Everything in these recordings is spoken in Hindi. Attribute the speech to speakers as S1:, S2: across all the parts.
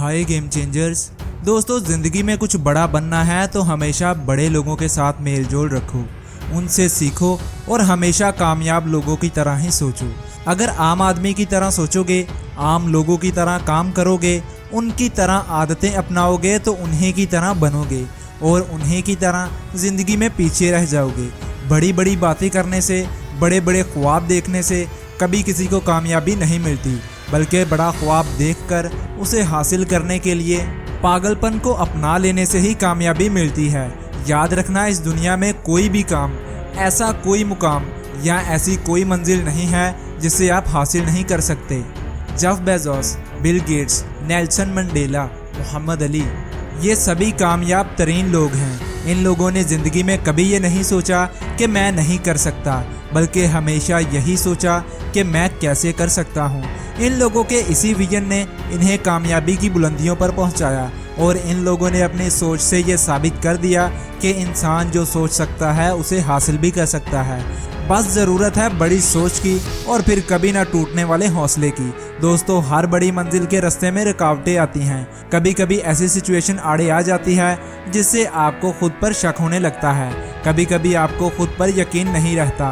S1: हाय गेम चेंजर्स। दोस्तों, ज़िंदगी में कुछ बड़ा बनना है तो हमेशा बड़े लोगों के साथ मेल जोल रखो, उनसे सीखो और हमेशा कामयाब लोगों की तरह ही सोचो। अगर आम आदमी की तरह सोचोगे, आम लोगों की तरह काम करोगे, उनकी तरह आदतें अपनाओगे तो उन्हीं की तरह बनोगे और उन्हीं की तरह ज़िंदगी में पीछे रह जाओगे। बड़ी बड़ी बातें करने से, बड़े बड़े ख्वाब देखने से कभी किसी को कामयाबी नहीं मिलती, बल्कि बड़ा ख्वाब देखकर उसे हासिल करने के लिए पागलपन को अपना लेने से ही कामयाबी मिलती है। याद रखना, इस दुनिया में कोई भी काम, ऐसा कोई मुकाम या ऐसी कोई मंजिल नहीं है जिसे आप हासिल नहीं कर सकते। Jeff Bezos, Bill Gates, Nelson Mandela, Muhammad Ali, ये सभी कामयाब तरीन लोग हैं। इन लोगों ने ज़िंदगी में कभी ये नहीं सोचा कि मैं नहीं कर सकता, बल्कि हमेशा यही सोचा कि मैं कैसे कर सकता हूँ। इन लोगों के इसी विजन ने इन्हें कामयाबी की बुलंदियों पर पहुँचाया और इन लोगों ने अपनी सोच से ये साबित कर दिया कि इंसान जो सोच सकता है उसे हासिल भी कर सकता है। बस ज़रूरत है बड़ी सोच की और फिर कभी ना टूटने वाले हौसले की। दोस्तों, हर बड़ी मंजिल के रास्ते में रुकावटें आती हैं। कभी कभी ऐसी सिचुएशन आड़े आ जाती है जिससे आपको खुद पर शक होने लगता है। कभी कभी आपको खुद पर यकीन नहीं रहता,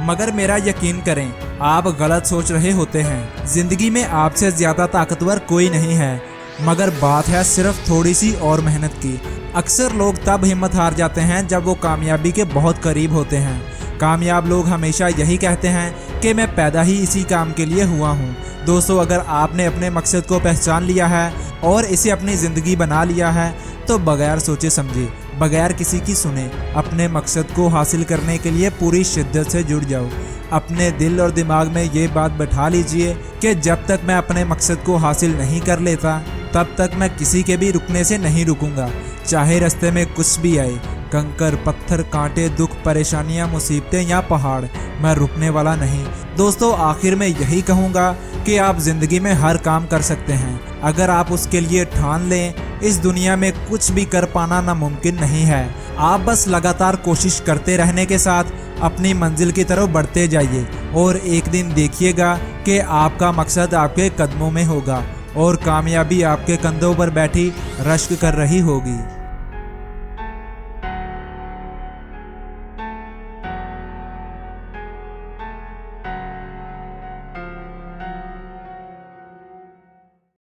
S1: मगर मेरा यकीन करें, आप गलत सोच रहे होते हैं। ज़िंदगी में आपसे ज़्यादा ताकतवर कोई नहीं है, मगर बात है सिर्फ थोड़ी सी और मेहनत की। अक्सर लोग तब हिम्मत हार जाते हैं जब वो कामयाबी के बहुत करीब होते हैं। कामयाब लोग हमेशा यही कहते हैं कि मैं पैदा ही इसी काम के लिए हुआ हूँ। दोस्तों, अगर आपने अपने मकसद को पहचान लिया है और इसे अपनी ज़िंदगी बना लिया है तो बगैर सोचे समझे, बगैर किसी की सुने, अपने मकसद को हासिल करने के लिए पूरी शिद्दत से जुड़ जाओ। अपने दिल और दिमाग में ये बात बैठा लीजिए कि जब तक मैं अपने मकसद को हासिल नहीं कर लेता, तब तक मैं किसी के भी रुकने से नहीं रुकूंगा। चाहे रास्ते में कुछ भी आए, कंकर, पत्थर, कांटे, दुख, परेशानियां, मुसीबतें या पहाड़, मैं रुकने वाला नहीं। दोस्तों, आखिर में यही कहूँगा कि आप ज़िंदगी में हर काम कर सकते हैं अगर आप उसके लिए ठान लें। इस दुनिया में कुछ भी कर पाना नामुमकिन नहीं है। आप बस लगातार कोशिश करते रहने के साथ अपनी मंजिल की तरफ बढ़ते जाइए और एक दिन देखिएगा कि आपका मकसद आपके कदमों में होगा और कामयाबी आपके कंधों पर बैठी रश्क कर रही होगी।